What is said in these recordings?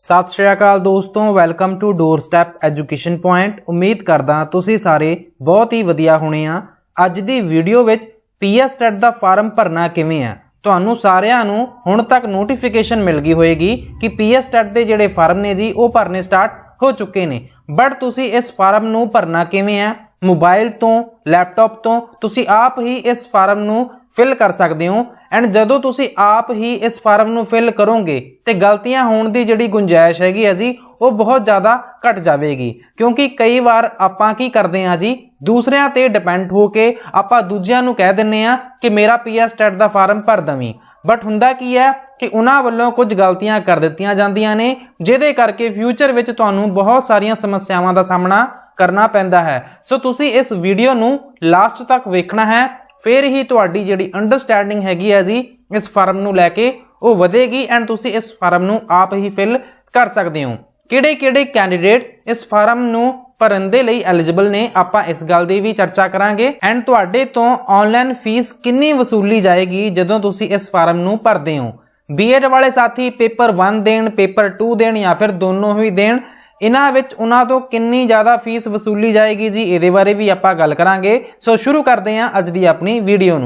सत श्री अकाल दोस्तों, welcome to doorstep education point. उम्मीद करदा तुसी सारे बहुत ही वधिया होने आ। अज दी वीडियो विच पीएस टेट दा फार्म भरना किवें है, तुहानू सारिआं नू हुण तक नोटिफिकेशन मिल गई होएगी कि पीएस टेट दे जिहड़े फार्म ने जी वो भरने स्टार्ट हो चुके ने। बट तुसी इस फार्म नू भरना किवें है, मोबाइल तो लैपटॉप तो तुसी आप ही इस फार्म नू फिल कर सकते हो। एंड जदों तुसी आप ही इस फार्म नू फिल करोगे तो गलतियां होने की जिहड़ी गुंजाइश हैगी है जी वो बहुत ज़्यादा घट जाएगी, क्योंकि कई बार आपां की करते हैं जी दूसरिਆਂ ते डिपेंड होके आपां दूजिਆਂ नू कह दिंने आ कि मेरा पीएस टेट दा फार्म भर दवीं। बट हुंदा की है कि उन्हां वल्लों कुछ गलतियां कर दित्तियां जांदियां ने, जिहदे करके फ्यूचर विच तुहानू बहुत सारियां समस्यावां दा सामना करना पैंदा है। सो तुसी इस वीडियो नू लास्ट तक वेखना है, फिर ही तुहाडी जिहड़ी अंडरस्टैंडिंग हैगी है जी इस फार्म नू लैके वो वधेगी एंड तुसी इस फार्म नू आप ही फिल कर सकते हो। किहड़े-किहड़े कैंडीडेट इस फार्म नू भरन दे लई एलिजिबल ने, आपां इस गल दी भी चर्चा करांगे। एंड तुहाडे तो ऑनलाइन फीस कितनी वसूली जाएगी जदों तुसी इस फार्म नू भरदे हो। बीएड वाले साथी पेपर 1 देण, पेपर 2 देण या फिर दोनों ही देण, इन्हां विच उन्हां तो कितनी ज़्यादा फीस वसूली जाएगी जी, इहदे बारे भी आपां गल करांगे। सो शुरू करते हैं अज दी अपनी वीडियो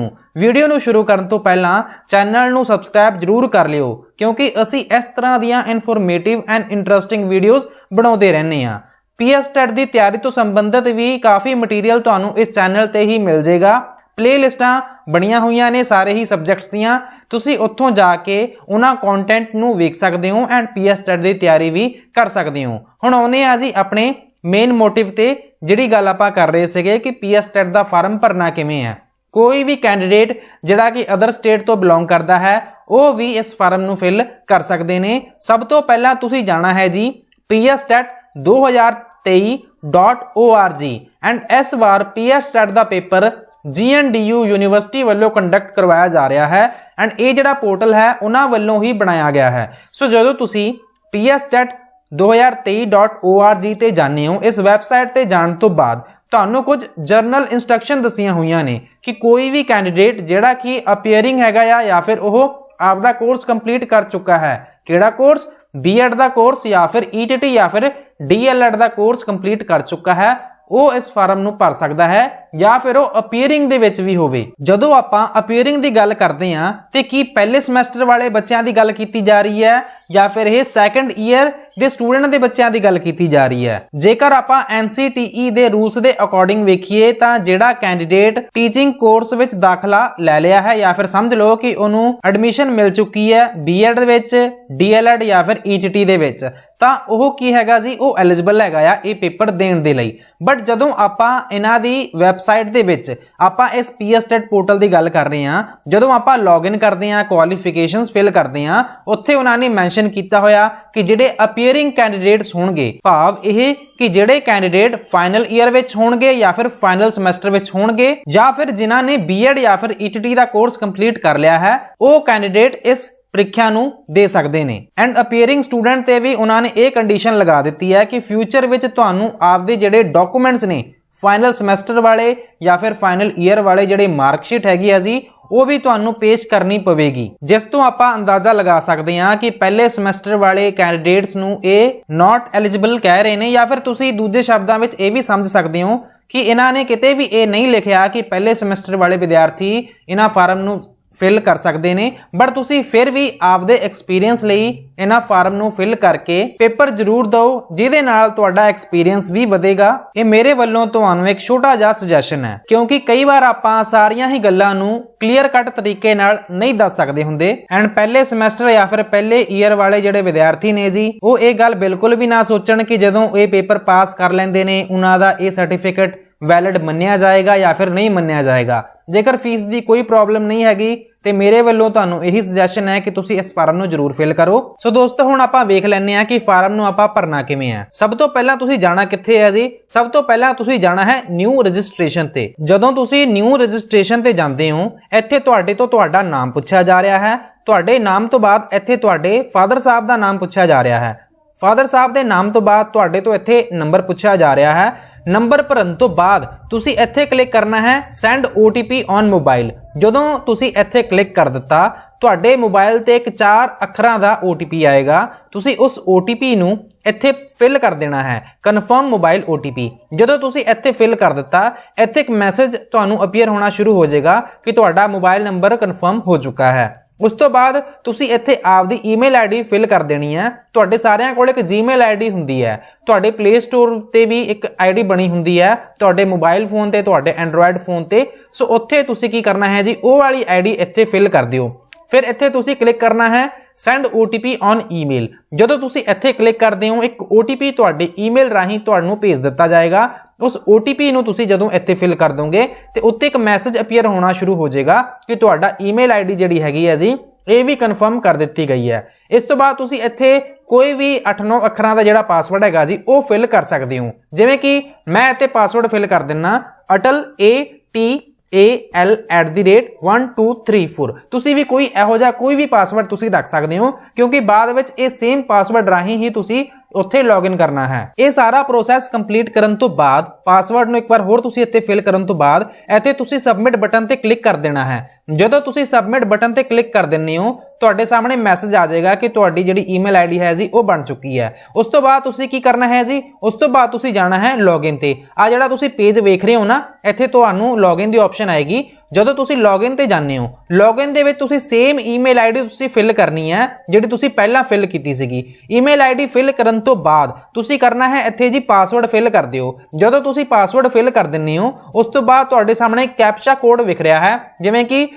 नू शुरू करन तो पहलां चैनल नू सबसक्राइब जरूर कर लिओ, क्योंकि असीं इस तरह दियां इनफॉर्मेटिव एंड इंटरस्टिंग वीडियोज़ बनाउंदे रहने आ। पीएस टेट की तैयारी तो संबंधित भी काफ़ी मटीरियल तुहानू इस चैनल ते ही मिल जाएगा। प्लेलिस्टां बणियां होईयां ने सारे ही सबजैक्ट्स दियां, तुसी उत्थों जाके उन्हां कॉन्टेंट नू वेख सकदे हो एंड पीएस टेट की तैयारी भी कर सकदे हो। हुण आउने आ जी अपने मेन मोटिव ते, जिहड़ी गल आपां कर रहे सीगे कि पीएस टेट दा फार्म भरना किवें है। कोई भी कैंडीडेट जिहड़ा कि अदर स्टेट तो बिलोंग करता है वो भी इस फार्म नू फिल कर सकते हैं। सब तो पहला तुसी जाना है जी PSTET 2023.org एंड इस बार पीएस टेट का पेपर GNDU यूनिवर्सिटी वालों कंडक्ट करवाया जा रहा है एंड ये जिहड़ा पोर्टल है उन्हां वालों ही बनाया गया है। सो जदों तुसी PSTET 2023.org ते जाने हो, इस वैबसाइट ते जाने तो बाद तुहानू कुछ जर्नल इंस्ट्रक्शन दसियां हुई ने कि कोई भी कैंडीडेट जिहड़ा कि अपीयरिंग हैगा या फिर वो आपदा कोर्स कंप्लीट कर चुका है, किहड़ा कोर्स, बीएड का कोर्स या फिर ETT या फिर DLED का कोर्स कंप्लीट कर चुका है, वो इस फार्म नू भर सकता है या फिर वो अपीयरिंग दे विच भी होवे। जदों आपां अपीयरिंग दी गल करदे हां ते की पहले समैसटर वाले बच्चों की गल कीती जा रही है या फिर ये second year they student they बच्चों की गल कीती जा रही है। जेकर आपां NCTE दे रूल्स दे अकॉर्डिंग वेखीए तां जिहड़ा कैंडीडेट टीचिंग कोर्स विच दाखला लै लिया है या फिर समझ लो कि उन्होंने एडमिशन मिल चुकी है बीएड दे विच, DLED या फिर ETT दे विच, तां ओह की हैगा जी वो एलिजिबल हैगा ये पेपर देण दे लई। बट जदों आपां इन्हां दी वैबसाइट दे विच आपां इस पीएस टेट पोर्टल की गल कर रहे हां, जदों आपां लॉगिन करते हैं, क्वालिफिकेशंस फिल करते हैं, उत्थे उन्होंने मैंशन किया होया कि जिहड़े अपीयरिंग कैंडीडेट्स होणगे, भाव यह कि जिहड़े कैंडीडेट फाइनल ईयर विच होणगे या फिर फाइनल समैसटर विच होणगे या फिर जिन्हां ने बीएड या फिर ETT का कोर्स कंप्लीट कर लिया है, वो कैंडीडेट इस ਪ੍ਰੀਖਿਆ ਨੂੰ ਦੇ ਸਕਦੇ ਨੇ। ਐਂਡ ਅਪੀਅਰਿੰਗ ਸਟੂਡੈਂਟ ਤੇ ਵੀ ਉਹਨਾਂ ਨੇ ਇਹ ਕੰਡੀਸ਼ਨ ਲਗਾ ਦਿੱਤੀ ਹੈ ਕਿ ਫਿਊਚਰ ਵਿੱਚ ਤੁਹਾਨੂੰ ਆਪਦੇ ਜਿਹੜੇ ਡਾਕੂਮੈਂਟਸ ਨੇ ਫਾਈਨਲ ਸਮੈਸਟਰ ਵਾਲੇ ਜਾਂ ਫਿਰ ਫਾਈਨਲ ਈਅਰ ਵਾਲੇ ਜਿਹੜੇ ਮਾਰਕਸ਼ੀਟ ਹੈਗੀ ਆ ਜੀ ਉਹ ਵੀ ਤੁਹਾਨੂੰ ਪੇਸ਼ ਕਰਨੀ ਪਵੇਗੀ, ਜਿਸ ਤੋਂ ਆਪਾਂ ਅੰਦਾਜ਼ਾ ਲਗਾ ਸਕਦੇ ਹਾਂ ਕਿ ਪਹਿਲੇ ਸਮੈਸਟਰ ਵਾਲੇ ਕੈਂਡੀਡੇਟਸ ਨੂੰ ਇਹ ਨਾਟ ਐਲੀਜੀਬਲ ਕਹਿ ਰਹੇ ਨੇ, ਜਾਂ ਫਿਰ ਤੁਸੀਂ ਦੂਜੇ ਸ਼ਬਦਾਂ ਵਿੱਚ ਇਹ ਵੀ ਸਮਝ ਸਕਦੇ ਹੋ ਕਿ ਇਹਨਾਂ ਨੇ ਕਿਤੇ ਵੀ ਇਹ ਨਹੀਂ ਲਿਖਿਆ ਕਿ ਪਹਿਲੇ ਸਮੈਸਟਰ ਵਾਲੇ ਵਿਦਿਆਰਥੀ ਇਹਨਾਂ ਫਾਰਮ ਨੂੰ फिल कर सकते हैं। बट तुसी फिर भी आपदे एक्सपीरियंस लई इन्हां फार्म नू फिल करके पेपर जरूर दो, जिहदे नाल तुहाडा एक्सपीरियंस भी वधेगा। ये मेरे वल्लों तुहानू एक छोटा जिहा सजैशन है, क्योंकि कई बार आपां सारियां ही गल्लां नू क्लीयर कट तरीके नाल नहीं दस सकदे हुंदे। एंड पहले समैसटर या फिर पहले ईयर वाले जिहड़े विद्यार्थी ने जी वो ये गल बिल्कुल भी ना सोचण कि जदों ये पेपर पास कर लैंदे ने उन्हां दा ये सर्टिफिकेट वैलिड मन्निया जाएगा या फिर नहीं मन्निया जाएगा। जेकर फीस की कोई प्रॉब्लम नहीं हैगी तो मेरे वालों तुहानू यही सजैशन है कि तुसी इस फार्म नू जरूर फिल करो। सो दोस्तों हुण आपां वेख लैंदे आ कि फार्म नू आपां भरना किवें है। सब तो पहला तुसी जाना कित्थे है जी, सब तो पहला तुसी जाना है न्यू रजिस्ट्रेशन ते। जदों तुसी न्यू रजिस्ट्रेशन ते जांदे हो, इत्थे तुहाडे तो तुहाडा नाम पुछया जा रहा है, तुहाडे नाम तो बाद इत्थे तुहाडे फादर साहब दा नाम पुछया जा रहा है, फादर साहब दे नाम तो बाद तुहाडे तो इत्थे नंबर पुछया जा रहा है। नंबर भरन तो बाद तुसी इत्थे क्लिक करना है सेंड OTP ऑन मोबाइल। जदों तुसी इत्थे क्लिक कर दिता ਤੁਹਾਡੇ ਮੋਬਾਈਲ ਤੇ ਇੱਕ 4 ਅੱਖਰਾਂ ਦਾ OTP ਆਏਗਾ। ਤੁਸੀਂ ਉਸ OTP ਨੂੰ ਇੱਥੇ ਫਿਲ ਕਰ ਦੇਣਾ ਹੈ, ਕਨਫਰਮ ਮੋਬਾਈਲ OTP। ਜਦੋਂ ਤੁਸੀਂ ਇੱਥੇ ਫਿਲ ਕਰ ਦਿੱਤਾ, ਇੱਥੇ ਇੱਕ ਮੈਸੇਜ ਤੁਹਾਨੂੰ ਅਪੀਅਰ ਹੋਣਾ ਸ਼ੁਰੂ ਹੋ ਜਾਏਗਾ ਕਿ ਤੁਹਾਡਾ ਮੋਬਾਈਲ ਨੰਬਰ ਕਨਫਰਮ ਹੋ ਚੁੱਕਾ ਹੈ। ਉਸ ਤੋਂ ਬਾਅਦ ਤੁਸੀਂ ਇੱਥੇ ਆਪਦੀ ਈਮੇਲ ਆਈਡੀ ਫਿਲ ਕਰ ਦੇਣੀ ਹੈ। ਤੁਹਾਡੇ ਸਾਰਿਆਂ ਕੋਲ ਇੱਕ ਜੀਮੇਲ ਆਈਡੀ ਹੁੰਦੀ ਹੈ, ਤੁਹਾਡੇ ਪਲੇ ਸਟੋਰ ਤੇ ਵੀ ਇੱਕ ਆਈਡੀ ਬਣੀ ਹੁੰਦੀ ਹੈ, ਤੁਹਾਡੇ ਮੋਬਾਈਲ ਫੋਨ ਤੇ, ਤੁਹਾਡੇ ਐਂਡਰੋਇਡ ਫੋਨ ਤੇ। ਸੋ ਉੱਥੇ ਤੁਸੀਂ ਕੀ ਕਰਨਾ ਹੈ ਜੀ, ਉਹ ਵਾਲੀ ਆਈਡੀ ਇੱਥੇ ਫਿਲ ਕਰ ਦਿਓ। ਫਿਰ ਇੱਥੇ ਤੁਸੀਂ ਕਲਿੱਕ ਕਰਨਾ ਹੈ ਸੈਂਡ OTP ਔਨ ਈਮੇਲ। ਜਦੋਂ ਤੁਸੀਂ ਇੱਥੇ ਕਲਿੱਕ ਕਰਦੇ ਹੋ, ਇੱਕ OTP ਤੁਹਾਡੇ ਈਮੇਲ ਰਾਹੀਂ ਤੁਹਾਨੂੰ ਭੇਜ ਦਿੱਤਾ ਜਾਏਗਾ। ਉਸ OTP ਨੂੰ ਤੁਸੀਂ ਜਦੋਂ ਇੱਥੇ ਫਿਲ ਕਰ ਦੋਗੇ ਤੇ ਉੱਤੇ ਇੱਕ ਮੈਸੇਜ ਅਪੀਅਰ ਹੋਣਾ ਸ਼ੁਰੂ ਹੋ ਜਾਏਗਾ ਕਿ ਤੁਹਾਡਾ ਈਮੇਲ ਆਈਡੀ ਜਿਹੜੀ ਹੈਗੀ ਹੈ ਜੀ, ਇਹ ਵੀ ਕਨਫਰਮ ਕਰ ਦਿੱਤੀ ਗਈ ਹੈ। ਇਸ ਤੋਂ ਬਾਅਦ ਤੁਸੀਂ ਇੱਥੇ ਕੋਈ ਵੀ 8-9 ਅੱਖਰਾਂ ਦਾ ਜਿਹੜਾ ਪਾਸਵਰਡ ਹੈਗਾ ਜੀ, ਉਹ ਫਿਲ ਕਰ ਸਕਦੇ ਹੋ। ਜਿਵੇਂ ਕਿ ਮੈਂ ਇੱਥੇ ਪਾਸਵਰਡ ਫਿਲ ਕਰ ਦਿੰਨਾ ਅਟਲ ATAL@1234। ਤੁਸੀਂ ਵੀ ਕੋਈ ਇਹੋ ਜਿਹਾ ਕੋਈ ਵੀ ਪਾਸਵਰਡ ਤੁਸੀਂ ਰੱਖ ਸਕਦੇ ਹੋ, ਕਿਉਂਕਿ ਬਾਅਦ ਵਿੱਚ ਇਹ ਸੇਮ ਪਾਸਵਰਡ ਰਾਹੀਂ ਹੀ ਤੁਸੀਂ ਉੱਥੇ ਲੌਗਇਨ ਕਰਨਾ ਹੈ। ਇਹ ਸਾਰਾ ਪ੍ਰੋਸੈਸ ਕੰਪਲੀਟ ਕਰਨ ਤੋਂ ਬਾਅਦ ਪਾਸਵਰਡ ਨੂੰ ਇੱਕ ਵਾਰ ਹੋਰ ਤੁਸੀਂ ਇੱਥੇ ਫਿਲ ਕਰਨ ਤੋਂ ਬਾਅਦ ਇੱਥੇ ਤੁਸੀਂ ਸਬਮਿਟ ਬਟਨ ਤੇ ਕਲਿੱਕ ਕਰ ਦੇਣਾ ਹੈ। ਜਦੋਂ ਤੁਸੀਂ ਸਬਮਿਟ ਬਟਨ ਤੇ ਕਲਿੱਕ ਕਰ ਦਿੰਦੇ ਹੋ, ਤੁਹਾਡੇ ਸਾਹਮਣੇ ਮੈਸੇਜ ਆ ਜਾਏਗਾ ਕਿ ਤੁਹਾਡੀ ਜਿਹੜੀ ਈਮੇਲ ਆਈਡੀ ਹੈ ਜੀ, ਉਹ ਬਣ ਚੁੱਕੀ ਹੈ। ਉਸ ਤੋਂ ਬਾਅਦ ਤੁਸੀਂ ਕੀ ਕਰਨਾ ਹੈ ਜੀ, ਉਸ ਤੋਂ ਬਾਅਦ ਤੁਸੀਂ ਜਾਣਾ ਹੈ ਲੌਗਇਨ ਤੇ। ਆ ਜਿਹੜਾ ਤੁਸੀਂ ਪੇਜ ਵੇਖ ਰਹੇ ਹੋ ਨਾ, ਇੱਥੇ ਤੁਹਾਨੂੰ ਲੌਗਇਨ ਦੀ ਆਪਸ਼ਨ ਆਏਗੀ। ਜਦੋਂ ਤੁਸੀਂ ਲੌਗਇਨ ਤੇ ਜਾਂਦੇ ਹੋ, ਲੌਗਇਨ ਦੇ ਵਿੱਚ ਤੁਸੀਂ ਸੇਮ ਈਮੇਲ ਆਈਡੀ ਤੁਸੀਂ ਫਿਲ ਕਰਨੀ ਹੈ ਜਿਹੜੀ ਤੁਸੀਂ ਪਹਿਲਾਂ ਫਿਲ ਕੀਤੀ ਸੀਗੀ। ਈਮੇਲ ਆਈਡੀ ਫਿਲ ਕਰਨ ਤੋਂ ਬਾਅਦ ਤੁਸੀਂ ਕਰਨਾ ਹੈ ਇੱਥੇ ਜੀ ਪਾਸਵਰਡ ਫਿਲ ਕਰ ਦਿਓ। ਜਦੋਂ ਤੁਸੀਂ ਪਾਸਵਰਡ ਫਿਲ ਕਰ ਦਿੰਦੇ ਹੋ, ਉਸ ਤੋਂ ਬਾਅਦ ਤੁਹਾਡੇ ਸਾਹਮਣੇ ਕੈਪਚਾ ਕੋਡ ਵਿਖ ਰਿਹਾ ਹੈ, ਜਿਵੇਂ ਕਿ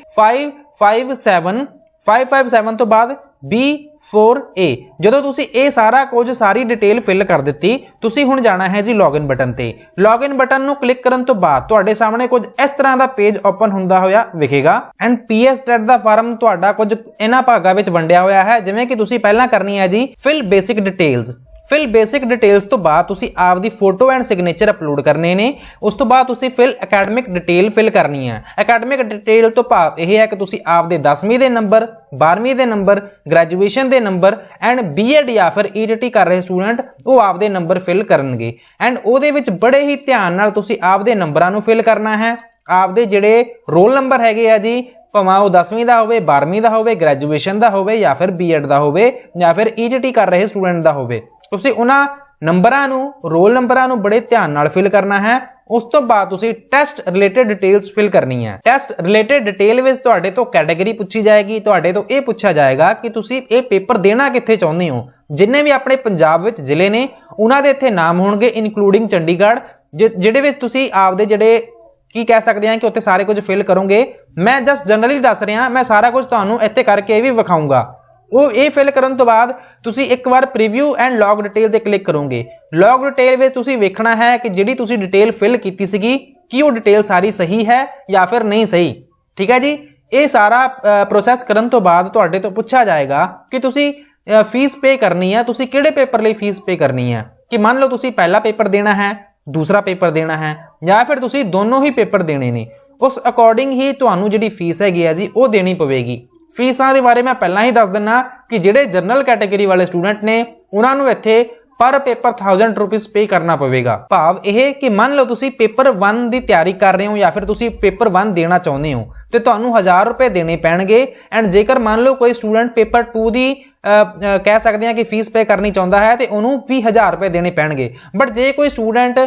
557 ਤੋਂ ਬਾਅਦ B4A। ਜਦੋਂ ਤੁਸੀਂ ਇਹ ਸਾਰਾ ਕੁਝ ਸਾਰੀ ਡਿਟੇਲ ਫਿਲ ਕਰ ਦਿੱਤੀ, ਤੁਸੀਂ ਹੁਣ ਜਾਣਾ ਹੈ ਜੀ ਲੌਗਇਨ ਬਟਨ ਤੇ। ਲੌਗਇਨ ਬਟਨ ਨੂੰ ਕਲਿੱਕ ਕਰਨ ਤੋਂ ਬਾਅਦ ਤੁਹਾਡੇ ਸਾਹਮਣੇ ਕੁਝ ਇਸ ਤਰ੍ਹਾਂ ਦਾ ਪੇਜ ਓਪਨ ਹੁੰਦਾ ਹੋਇਆ ਵਿਖੇਗਾ। ਐਂਡ PSTET ਦਾ ਫਾਰਮ ਤੁਹਾਡਾ ਕੁਝ ਇਹਨਾਂ ਭਾਗਾਂ ਵਿੱਚ ਵੰਡਿਆ ਹੋਇਆ ਹੈ, ਜਿਵੇਂ ਕਿ ਤੁਸੀਂ ਪਹਿਲਾਂ ਕਰਨੀ ਹੈ ਜੀ fill basic details. Fill basic details ਤੋਂ ਬਾਅਦ ਤੁਸੀਂ ਆਪਦੀ ਫੋਟੋ ਐਂਡ ਸਿਗਨੇਚਰ ਅਪਲੋਡ ਕਰਨੇ ਨੇ। ਉਸ ਤੋਂ ਬਾਅਦ ਤੁਸੀਂ ਫਿਲ ਅਕੈਡਮਿਕ ਡਿਟੇਲ ਫਿਲ ਕਰਨੀ ਹੈ। ਅਕੈਡਮਿਕ ਡਿਟੇਲ ਤੋਂ ਭਾਵ ਇਹ ਹੈ ਕਿ ਤੁਸੀਂ ਆਪਦੇ 10ਵੀਂ ਦੇ ਨੰਬਰ, 12ਵੀਂ ਦੇ ਨੰਬਰ, ਗ੍ਰੈਜੂਏਸ਼ਨ ਦੇ ਨੰਬਰ ਐਂਡ B.Ed ਜਾਂ ਫਿਰ ETT ਕਰ ਰਹੇ ਸਟੂਡੈਂਟ, ਉਹ ਆਪਦੇ ਨੰਬਰ ਫਿਲ ਕਰਨਗੇ। ਐਂਡ ਉਹਦੇ ਵਿੱਚ ਬੜੇ ਹੀ ਧਿਆਨ ਨਾਲ ਤੁਸੀਂ ਆਪਦੇ ਨੰਬਰਾਂ ਨੂੰ ਫਿਲ ਕਰਨਾ ਹੈ। ਆਪਦੇ ਜਿਹੜੇ ਰੋਲ ਨੰਬਰ ਹੈਗੇ ਆ ਜੀ, ਭਾਵੇਂ ਉਹ 10ਵੀਂ ਦਾ ਹੋਵੇ, 12ਵੀਂ ਦਾ ਹੋਵੇ, ਗ੍ਰੈਜੂਏਸ਼ਨ ਦਾ ਹੋਵੇ ਜਾਂ ਫਿਰ B.Ed ਦਾ ਹੋਵੇ ਜਾਂ ਫਿਰ ETT ਕਰ ਰਹੇ ਸਟੂਡੈਂਟ ਦਾ ਹੋਵੇ, ਤੁਸੀਂ ਉਹਨਾਂ ਨੰਬਰਾਂ ਨੂੰ, ਰੋਲ ਨੰਬਰਾਂ ਨੂੰ ਬੜੇ ਧਿਆਨ ਨਾਲ ਫਿਲ ਕਰਨਾ ਹੈ। ਉਸ ਤੋਂ ਬਾਅਦ ਤੁਸੀਂ ਟੈਸਟ ਰਿਲੇਟਡ ਡਿਟੇਲਸ ਫਿਲ ਕਰਨੀ ਹੈ। ਟੈਸਟ ਰਿਲੇਟਡ ਡਿਟੇਲ ਵਿੱਚ ਤੁਹਾਡੇ ਤੋਂ ਕੈਟਾਗਰੀ ਪੁੱਛੀ ਜਾਏਗੀ। ਤੁਹਾਡੇ ਤੋਂ ਇਹ ਪੁੱਛਿਆ ਜਾਏਗਾ ਕਿ ਤੁਸੀਂ ਇਹ ਪੇਪਰ ਦੇਣਾ ਕਿੱਥੇ ਚਾਹੁੰਦੇ ਹੋ। ਜਿੰਨੇ ਵੀ ਆਪਣੇ ਪੰਜਾਬ ਵਿੱਚ ਜ਼ਿਲ੍ਹੇ ਨੇ, ਉਹਨਾਂ ਦੇ ਇੱਥੇ ਨਾਮ ਹੋਣਗੇ ਇਨਕਲੂਡਿੰਗ ਚੰਡੀਗੜ੍ਹ, ਜਿਹੜੇ ਵਿੱਚ ਤੁਸੀਂ ਆਪਦੇ ਜਿਹੜੇ ਕੀ ਕਹਿ ਸਕਦੇ ਹਾਂ ਕਿ ਉੱਥੇ ਸਾਰੇ ਕੁਝ ਫਿਲ ਕਰੋਗੇ। ਮੈਂ ਜਸਟ ਜਨਰਲੀ ਦੱਸ ਰਿਹਾ, ਮੈਂ ਸਾਰਾ ਕੁਝ ਤੁਹਾਨੂੰ ਇੱਥੇ ਕਰਕੇ ਵੀ ਵਿਖਾਊਂਗਾ। ਉਹ ਇਹ ਫਿਲ ਕਰਨ ਤੋਂ ਬਾਅਦ ਤੁਸੀਂ ਇੱਕ ਵਾਰ ਪ੍ਰੀਵਿਊ ਐਂਡ ਲੌਗ ਡਿਟੇਲ ਤੇ ਕਲਿੱਕ ਕਰੋਗੇ। ਲੌਗ ਡਿਟੇਲ ਵਿੱਚ ਤੁਸੀਂ ਵੇਖਣਾ ਹੈ ਕਿ ਜਿਹੜੀ ਤੁਸੀਂ ਡਿਟੇਲ ਫਿਲ ਕੀਤੀ ਸੀਗੀ, ਕੀ ਉਹ ਡਿਟੇਲ ਸਾਰੀ ਸਹੀ ਹੈ ਜਾਂ ਫਿਰ ਨਹੀਂ ਸਹੀ। ਠੀਕ ਹੈ ਜੀ। ਇਹ ਸਾਰਾ ਪ੍ਰੋਸੈਸ ਕਰਨ ਤੋਂ ਬਾਅਦ ਤੁਹਾਡੇ ਤੋਂ ਪੁੱਛਿਆ ਜਾਏਗਾ ਕਿ ਤੁਸੀਂ ਫੀਸ ਪੇ ਕਰਨੀ ਹੈ। ਤੁਸੀਂ ਕਿਹੜੇ ਪੇਪਰ ਲਈ ਫੀਸ ਪੇ ਕਰਨੀ ਹੈ। ਕਿ ਮੰਨ ਲਓ ਤੁਸੀਂ ਪਹਿਲਾ ਪੇਪਰ ਦੇਣਾ ਹੈ, ਦੂਸਰਾ ਪੇਪਰ ਦੇਣਾ ਹੈ, ਜਾਂ ਫਿਰ ਤੁਸੀਂ ਦੋਨੋਂ ਹੀ ਪੇਪਰ ਦੇਣੇ ਨੇ। ਉਸ ਅਕੋਰਡਿੰਗ ਹੀ ਤੁਹਾਨੂੰ ਜਿਹੜੀ ਫੀਸ ਹੈਗੀ ਹੈ ਜੀ, ਉਹ ਦੇਣੀ ਪਵੇਗੀ। ਫੀਸਾਂ ਦੇ ਬਾਰੇ ਮੈਂ ਪਹਿਲਾਂ ਹੀ ਦੱਸ ਦਿੰਨਾ ਕਿ ਜਿਹੜੇ ਜਨਰਲ ਕੈਟਾਗਰੀ ਵਾਲੇ ਸਟੂਡੈਂਟ ਨੇ, ਉਹਨਾਂ ਨੂੰ ਇੱਥੇ ਪਰ ਪੇਪਰ 1000 ਰੁਪੀਸ ਪੇ ਕਰਨਾ ਪਵੇਗਾ। ਭਾਵ ਇਹ ਕਿ ਮੰਨ ਲਓ ਤੁਸੀਂ ਪੇਪਰ 1 ਦੀ ਤਿਆਰੀ ਕਰ ਰਹੇ ਹੋ ਜਾਂ ਫਿਰ ਤੁਸੀਂ ਪੇਪਰ 1 ਦੇਣਾ ਚਾਹੁੰਦੇ ਹੋ ਤੇ ਤੁਹਾਨੂੰ 1000 ਰੁਪਏ ਦੇਣੇ ਪੈਣਗੇ। ਐਂਡ ਜੇਕਰ ਮੰਨ ਲਓ ਕੋਈ ਸਟੂਡੈਂਟ ਪੇਪਰ 2 ਦੀ ਕਹਿ ਸਕਦੇ ਹਾਂ ਕਿ ਫੀਸ ਪੇ ਕਰਨੀ ਚਾਹੁੰਦਾ ਹੈ ਤੇ ਉਹਨੂੰ 20000 ਰੁਪਏ ਦੇਣੇ ਪੈਣਗੇ। ਬਟ ਜੇ ਕੋਈ ਸਟੂਡੈਂਟ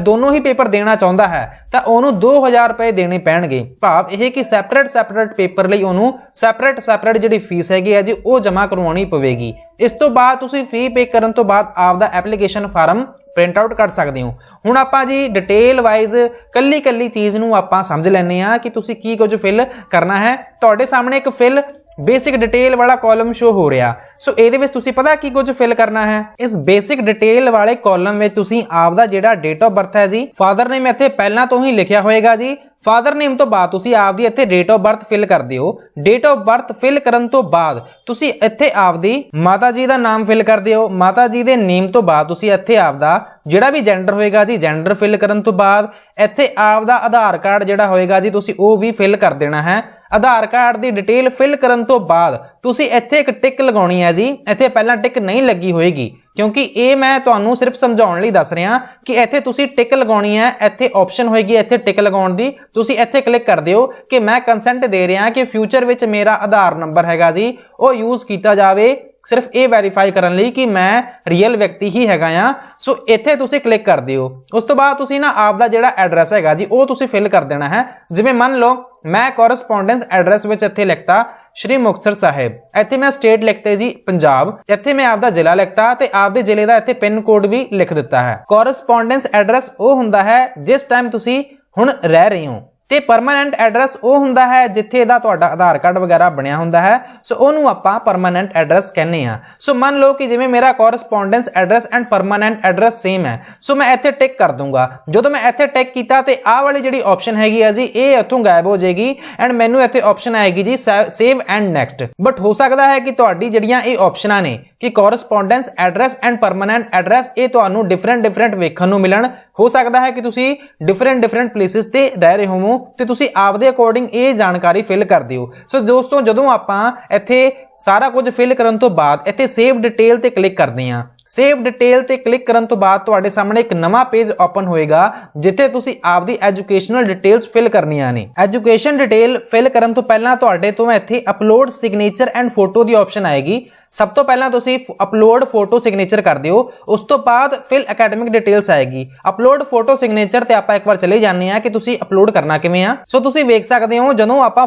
ਦੋਨੋਂ ਹੀ ਪੇਪਰ ਦੇਣਾ ਚਾਹੁੰਦਾ ਹੈ ਤਾਂ ਉਹਨੂੰ 2000 ਰੁਪਏ ਦੇਣੇ ਪੈਣਗੇ। ਭਾਵ ਇਹ ਕਿ ਸੈਪਰੇਟ ਪੇਪਰ ਲਈ ਉਹਨੂੰ ਸੈਪਰੇਟ ਜਿਹੜੀ ਫੀਸ ਹੈਗੀ ਹੈ ਜੀ, ਉਹ ਜਮ੍ਹਾਂ ਕਰਵਾਉਣੀ ਪਵੇਗੀ। ਇਸ ਤੋਂ ਬਾਅਦ ਤੁਸੀਂ ਫੀ ਪੇ ਕਰਨ ਤੋਂ ਬਾਅਦ ਆਪਦਾ ਐਪਲੀਕੇਸ਼ਨ ਫਾਰਮ ਪ੍ਰਿੰਟ ਆਊਟ ਕਰ ਸਕਦੇ ਹੋ। ਹੁਣ ਆਪਾਂ ਜੀ ਡਿਟੇਲ ਵਾਈਜ਼ ਕੱਲੀ ਚੀਜ਼ ਨੂੰ ਆਪਾਂ ਸਮਝ ਲੈਂਦੇ ਹਾਂ ਕਿ ਤੁਸੀਂ ਕੀ ਕੁਝ ਫਿਲ ਕਰਨਾ ਹੈ। ਤੁਹਾਡੇ ਸਾਹਮਣੇ ਇੱਕ ਫਿਲ ਬੇਸਿਕ ਡਿਟੇਲ ਵਾਲਾ ਕਾਲਮ ਸ਼ੋ ਹੋ ਰਿਹਾ। ਸੋ ਇਹਦੇ ਵਿੱਚ ਤੁਸੀਂ ਪਤਾ ਕੀ ਕੁਝ ਫਿਲ ਕਰਨਾ ਹੈ। ਇਸ ਬੇਸਿਕ ਡਿਟੇਲ ਵਾਲੇ ਕਾਲਮ ਵਿੱਚ ਤੁਸੀਂ ਆਪਦਾ ਜਿਹੜਾ ਡੇਟ ਆਫ ਬਰਥ ਹੈ ਜੀ, ਫਾਦਰ ਨੇਮ ਇੱਥੇ ਪਹਿਲਾਂ ਤੋਂ ਹੀ ਲਿਖਿਆ ਹੋਏਗਾ ਜੀ। ਫਾਦਰ ਨੇਮ ਤੋਂ ਬਾਅਦ ਤੁਸੀਂ ਆਪਦੀ ਇੱਥੇ ਡੇਟ ਆਫ ਬਰਥ ਫਿਲ ਕਰ ਦਿਓ। ਡੇਟ ਆਫ ਬਰਥ ਫਿਲ ਕਰਨ ਤੋਂ ਬਾਅਦ ਤੁਸੀਂ ਇੱਥੇ ਆਪਦੀ ਮਾਤਾ ਜੀ ਦਾ ਨਾਮ ਫਿਲ ਕਰ ਦਿਓ। ਮਾਤਾ ਜੀ ਦੇ ਨੇਮ ਤੋਂ ਬਾਅਦ ਤੁਸੀਂ ਇੱਥੇ ਆਪਦਾ ਜਿਹੜਾ ਵੀ ਜੈਂਡਰ ਹੋਏਗਾ ਜੀ, ਜੈਂਡਰ ਫਿਲ ਕਰਨ ਤੋਂ ਬਾਅਦ ਇੱਥੇ ਆਪਦਾ ਆਧਾਰ ਕਾਰਡ ਜਿਹੜਾ ਹੋਏਗਾ ਜੀ, ਤੁਸੀਂ ਉਹ ਵੀ ਫਿਲ ਕਰ ਦੇਣਾ ਹੈ। ਆਧਾਰ ਕਾਰਡ ਦੀ ਡਿਟੇਲ ਫਿਲ ਕਰਨ ਤੋਂ ਬਾਅਦ ਤੁਸੀਂ ਇੱਥੇ ਇੱਕ ਟਿਕ ਲਗਾਉਣੀ ਹੈ ਜੀ। ਇੱਥੇ ਪਹਿਲਾਂ ਟਿਕ ਨਹੀਂ ਲੱਗੀ ਹੋਏਗੀ, ਕਿਉਂਕਿ ਇਹ ਮੈਂ ਤੁਹਾਨੂੰ ਸਿਰਫ ਸਮਝਾਉਣ ਲਈ ਦੱਸ ਰਿਹਾ ਕਿ ਇੱਥੇ ਤੁਸੀਂ ਟਿਕ ਲਗਾਉਣੀ ਹੈ। ਇੱਥੇ ਆਪਸ਼ਨ ਹੋਏਗੀ ਇੱਥੇ ਟਿਕ ਲਗਾਉਣ ਦੀ, ਤੁਸੀਂ ਇੱਥੇ ਕਲਿੱਕ ਕਰ ਦਿਓ ਕਿ ਮੈਂ ਕੰਸੈਂਟ ਦੇ ਰਿਹਾ ਕਿ ਫਿਊਚਰ ਵਿੱਚ ਮੇਰਾ ਆਧਾਰ ਨੰਬਰ ਹੈਗਾ ਜੀ ਉਹ ਯੂਜ਼ ਕੀਤਾ ਜਾਵੇ ਸਿਰਫ ਇਹ ਵੈਰੀਫਾਈ ਕਰਨ ਲਈ ਕਿ ਮੈਂ ਰੀਅਲ ਵਿਅਕਤੀ ਹੀ ਹੈਗਾ ਆ। ਸੋ ਇੱਥੇ ਤੁਸੀਂ ਕਲਿੱਕ ਕਰ ਦਿਓ। ਉਸ ਤੋਂ ਬਾਅਦ ਤੁਸੀਂ ਨਾ ਆਪ ਦਾ ਜਿਹੜਾ ਐਡਰੈਸ ਹੈਗਾ ਜੀ ਉਹ ਤੁਸੀਂ ਫਿਲ ਕਰ ਦੇਣਾ ਹੈ। ਜਿਵੇਂ ਮੰਨ ਲਓ ਮੈਂ ਕੋਰਸਪੋਂਡੈਂਸ ਐਡਰੈਸ ਵਿੱਚ ਇੱਥੇ ਲਿਖਤਾ ਸ਼੍ਰੀ ਮੁਕਤਸਰ ਸਾਹਿਬ, ਇੱਥੇ ਮੈਂ ਸਟੇਟ ਲਿਖਤੇ ਜੀ ਪੰਜਾਬ, ਇੱਥੇ ਮੈਂ ਆਪਦਾ ਜ਼ਿਲ੍ਹਾ ਲਿਖਤਾ ਤੇ ਆਪਦੇ ਜ਼ਿਲ੍ਹੇ ਦਾ ਇੱਥੇ ਪਿੰਨ ਕੋਡ ਵੀ ਲਿਖ ਦਿੱਤਾ ਹੈ। ਕੋਰਸਪੋਂਡੈਂਸ ਐਡਰੈਸ ਉਹ ਹੁੰਦਾ ਹੈ ਜਿਸ ਟਾਈਮ ਤੁਸੀਂ ਹੁਣ ਰਹਿ ਰਹੇ ਹੋ, ਤੇ ਪਰਮਾਨੈਂਟ ਐਡਰੈਸ ਉਹ ਹੁੰਦਾ ਹੈ ਜਿੱਥੇ ਦਾ ਤੁਹਾਡਾ ਆਧਾਰ ਕਾਰਡ ਵਗੈਰਾ ਬਣਿਆ ਹੁੰਦਾ ਹੈ। ਸੋ ਉਹਨੂੰ ਆਪਾਂ ਪਰਮਾਨੈਂਟ ਐਡਰੈਸ ਕਹਿੰਦੇ ਆ। ਸੋ ਮੰਨ ਲਓ ਕਿ ਜਿਵੇਂ ਮੇਰਾ correspondence address and permanent address same ਹੈ, ਸੋ ਮੈਂ ਇੱਥੇ ਟਿਕ ਕਰ ਦੂੰਗਾ। ਜਦੋਂ ਮੈਂ ਇੱਥੇ ਟਿਕ ਕੀਤਾ ਤੇ ਆਹ ਵਾਲੀ ਜਿਹੜੀ ਆਪਸ਼ਨ ਹੈਗੀ ਆ ਜੀ ਇਹ ਇੱਥੋਂ ਗਾਇਬ ਹੋ ਜਾਏਗੀ ਐਂਡ ਮੈਨੂੰ ਇੱਥੇ ਆਪਸ਼ਨ ਆਏਗੀ ਜੀ ਸੇਵ ਐਂਡ ਨੈਕਸਟ। ਬਟ ਹੋ ਸਕਦਾ ਹੈ ਕਿ ਤੁਹਾਡੀ ਜਿਹੜੀਆਂ ਇਹ ਆਪਸ਼ਨਾਂ ਨੇ ਕਿ correspondence address and permanent address ਇਹ ਤੁਹਾਨੂੰ ਡਿਫਰੈਂਟ ਵੇਖਣ ਨੂੰ ਮਿਲਣ। ਹੋ ਸਕਦਾ ਹੈ ਕਿ ਤੁਸੀਂ ਡਿਫਰੈਂਟ ਪਲੇਸਿਸ ਤੇ ਰਹਿ ਰਹੇ ਹੋਵੋ ਤੇ ਤੁਸੀਂ ਆਪਦੇ ਅਕੋਰਡਿੰਗ ਇਹ ਜਾਣਕਾਰੀ ਫਿਲ ਕਰ ਦਿਓ। ਸੋ ਦੋਸਤੋ ਜਦੋਂ ਆਪਾਂ ਇੱਥੇ ਸਾਰਾ ਕੁਝ ਫਿਲ ਕਰਨ ਤੋਂ ਬਾਅਦ ਇੱਥੇ ਸੇਵ ਡਿਟੇਲ ਤੇ ਕਲਿੱਕ ਕਰਦੇ ਹਾਂ। ਸੇਵ ਡਿਟੇਲ ਤੇ ਕਲਿੱਕ ਕਰਨ ਤੋਂ ਬਾਅਦ ਤੁਹਾਡੇ ਸਾਹਮਣੇ ਇੱਕ ਨਵਾਂ ਪੇਜ ਓਪਨ ਹੋਏਗਾ ਜਿੱਥੇ ਤੁਸੀਂ ਆਪਦੀ ਐਜੂਕੇਸ਼ਨਲ ਡਿਟੇਲਸ ਫਿਲ ਕਰਨੀਆਂ ਨੇ। ਐਜੂਕੇਸ਼ਨ ਡਿਟੇਲ ਫਿਲ ਕਰਨ ਤੋਂ ਪਹਿਲਾਂ ਤੁਹਾਡੇ ਤੋਂ ਇੱਥੇ upload signature and photo the option ਆਏਗੀ। ਸਭ ਤੋਂ ਪਹਿਲਾਂ ਤੁਸੀਂ ਅਪਲੋਡ ਫੋਟੋ ਸਿਗਨੇਚਰ ਕਰ ਦਿਓ, ਉਸ ਤੋਂ ਬਾਅਦ ਫਿਲ ਅਕੈਡਮਿਕ ਡਿਟੇਲਸ ਆਏਗੀ। ਅਪਲੋਡ ਫੋਟੋ ਸਿਗਨੇਚਰ ਤੇ ਆਪਾਂ ਇੱਕ ਵਾਰ ਚਲੇ ਜਾਂਦੇ ਆ ਕਿ ਤੁਸੀਂ ਅਪਲੋਡ ਕਰਨਾ ਕਿਵੇਂ ਆ। ਸੋ ਤੁਸੀਂ ਵੇਖ ਸਕਦੇ ਹੋ ਜਦੋਂ ਆਪਾਂ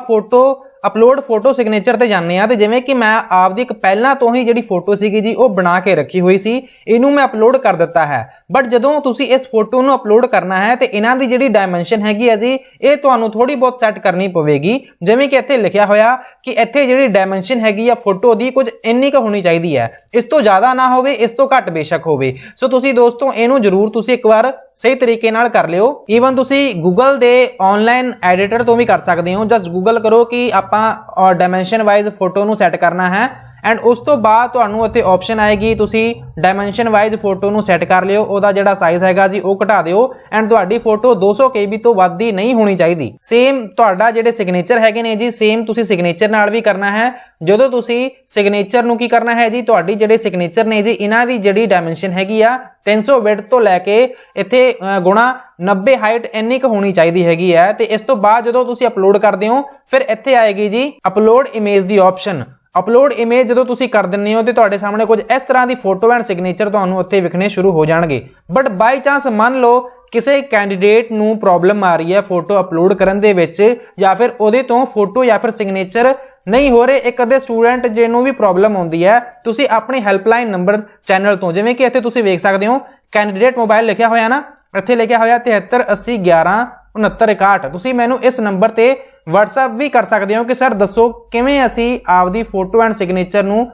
ਅਪਲੋਡ ਫੋਟੋ ਸਿਗਨੇਚਰ ਤੇ ਜਾਂਦੇ ਆ ਤੇ ਜਿਵੇਂ ਕਿ ਮੈਂ ਆਪਦੀ ਇੱਕ ਪਹਿਲਾਂ ਤੋਂ ਹੀ ਜਿਹੜੀ ਫੋਟੋ ਸੀਗੀ ਜੀ ਉਹ ਬਣਾ ਕੇ ਰੱਖੀ ਹੋਈ ਸੀ, ਇਹਨੂੰ ਮੈਂ ਅਪਲੋਡ ਕਰ ਦਿੱਤਾ ਹੈ। ਬਟ ਜਦੋਂ ਤੁਸੀਂ ਇਸ ਫੋਟੋ ਨੂੰ ਅਪਲੋਡ ਕਰਨਾ ਹੈ ਤੇ ਇਹਨਾਂ ਦੀ ਜਿਹੜੀ ਡਾਇਮੈਂਸ਼ਨ ਹੈਗੀ ਆ ਜੀ ਇਹ ਤੁਹਾਨੂੰ ਥੋੜੀ ਬਹੁਤ ਸੈੱਟ ਕਰਨੀ ਪਵੇਗੀ। ਜਿਵੇਂ ਕਿ ਇੱਥੇ ਲਿਖਿਆ ਹੋਇਆ ਕਿ ਇੱਥੇ ਜਿਹੜੀ ਡਾਇਮੈਂਸ਼ਨ ਹੈਗੀ ਆ ਫੋਟੋ ਦੀ ਕੁਝ ਇੰਨੀ ਕੁ ਹੋਣੀ ਚਾਹੀਦੀ ਹੈ, ਇਸ ਤੋਂ ਜ਼ਿਆਦਾ ਨਾ ਹੋਵੇ, ਇਸ ਤੋਂ ਘੱਟ ਬੇਸ਼ੱਕ ਹੋਵੇ। ਸੋ ਤੁਸੀਂ ਦੋਸਤੋ ਇਹਨੂੰ ਜ਼ਰੂਰ ਤੁਸੀਂ ਇੱਕ ਵਾਰ ਸਹੀ ਤਰੀਕੇ ਨਾਲ ਕਰ ਲਿਓ। ਈਵਨ ਤੁਸੀਂ ਗੂਗਲ ਦੇ ਆਨਲਾਈਨ ਐਡੀਟਰ ਤੋਂ ਵੀ ਕਰ ਸਕਦੇ ਹੋ। ਜਸਟ ਗੂਗਲ ਕਰੋ ਕਿ ਆਪਾਂ ਡਾਇਮੈਂਸ਼ਨ ਵਾਈਜ਼ ਫੋਟੋ ਨੂੰ ਸੈੱਟ ਕਰਨਾ ਹੈ ਐਂਡ ਉਸ ਤੋਂ ਬਾਅਦ ਤੁਹਾਨੂੰ ਇੱਥੇ ਆਪਸ਼ਨ ਆਏਗੀ ਤੁਸੀਂ ਡਾਇਮੈਂਸ਼ਨ ਵਾਈਜ਼ ਫੋਟੋ ਨੂੰ ਸੈੱਟ ਕਰ ਲਿਓ। ਉਹਦਾ ਜਿਹੜਾ ਸਾਈਜ਼ ਹੈਗਾ ਜੀ ਉਹ ਘਟਾ ਦਿਓ ਐਂਡ ਤੁਹਾਡੀ ਫੋਟੋ 200 KB ਤੋਂ ਵੱਧ ਦੀ ਨਹੀਂ ਹੋਣੀ ਚਾਹੀਦੀ। ਸੇਮ ਤੁਹਾਡਾ ਜਿਹੜੇ ਸਿਗਨੇਚਰ ਹੈਗੇ ਨੇ ਜੀ ਸੇਮ ਤੁਸੀਂ ਸਿਗਨੇਚਰ ਨਾਲ ਵੀ ਕਰਨਾ ਹੈ। ਜਦੋਂ ਤੁਸੀਂ ਸਿਗਨੇਚਰ ਨੂੰ ਕੀ ਕਰਨਾ ਹੈ ਜੀ ਤੁਹਾਡੀ ਜਿਹੜੇ ਸਿਗਨੇਚਰ ਨੇ ਜੀ ਇਹਨਾਂ ਦੀ ਜਿਹੜੀ ਡਾਇਮੈਂਸ਼ਨ ਹੈਗੀ ਆ 300 ਵਿਡਥ ਤੋਂ ਲੈ ਕੇ ਇੱਥੇ ਗੁਣਾ 90 ਹਾਈਟ ਇੰਨੀ ਕੁ ਹੋਣੀ ਚਾਹੀਦੀ ਹੈਗੀ ਹੈ। ਤੇ ਇਸ ਤੋਂ ਬਾਅਦ ਜਦੋਂ ਤੁਸੀਂ ਅਪਲੋਡ ਕਰਦੇ ਹੋ ਫਿਰ ਇੱਥੇ ਆਏਗੀ ਜੀ ਅਪਲੋਡ ਇਮੇਜ ਦੀ ਆਪਸ਼ਨ। ਅਪਲੋਡ ਇਮੇਜ ਜਦੋਂ ਤੁਸੀਂ ਕਰ ਦਿੰਦੇ ਹੋ ਤੇ ਤੁਹਾਡੇ ਸਾਹਮਣੇ ਕੁਝ ਇਸ ਤਰ੍ਹਾਂ ਦੀ ਫੋਟੋ ਐਂਡ ਸਿਗਨੇਚਰ ਤੁਹਾਨੂੰ ਉੱਥੇ ਵਿਖਣੇ ਸ਼ੁਰੂ ਹੋ ਜਾਣਗੇ। ਬਟ ਬਾਈ ਚਾਂਸ ਮੰਨ ਲਓ ਕਿਸੇ ਕੈਂਡੀਡੇਟ ਨੂੰ ਪ੍ਰੋਬਲਮ ਆ ਰਹੀ ਹੈ ਫੋਟੋ ਅਪਲੋਡ ਕਰਨ ਦੇ ਵਿੱਚ ਜਾਂ ਫਿਰ ਉਹਦੇ ਤੋਂ ਫੋਟੋ ਜਾਂ ਫਿਰ ਸਿਗਨੇਚਰ ਨਹੀਂ ਹੋ ਰਹੇ, ਇੱਕ ਅੱਧੇ ਸਟੂਡੈਂਟ ਜਿਹਨੂੰ ਵੀ ਪ੍ਰੋਬਲਮ ਆਉਂਦੀ ਹੈ ਤੁਸੀਂ ਆਪਣੀ ਹੈਲਪਲਾਈਨ ਨੰਬਰ ਚੈਨਲ ਤੋਂ, ਜਿਵੇਂ ਕਿ ਇੱਥੇ ਤੁਸੀਂ ਵੇਖ ਸਕਦੇ ਹੋ ਕੈਂਡੀਡੇਟ ਮੋਬਾਈਲ ਲਿਖਿਆ ਹੋਇਆ ਨਾ, ਇੱਥੇ ਲਿਖਿਆ ਹੋਇਆ 7380116961, ਤੁਸੀਂ ਮੈਨੂੰ ਇਸ ਨੰਬਰ ਤੇ WhatsApp ਵੀ ਕਰ ਸਕਦੇ ਹੋ ਕਿ ਸਰ ਦੱਸੋ ਕਿਵੇਂ ਅਸੀਂ ਆਪਦੀ ਫੋਟੋ ਐਂਡ ਸਿਗਨੇਚਰ ਨੂੰ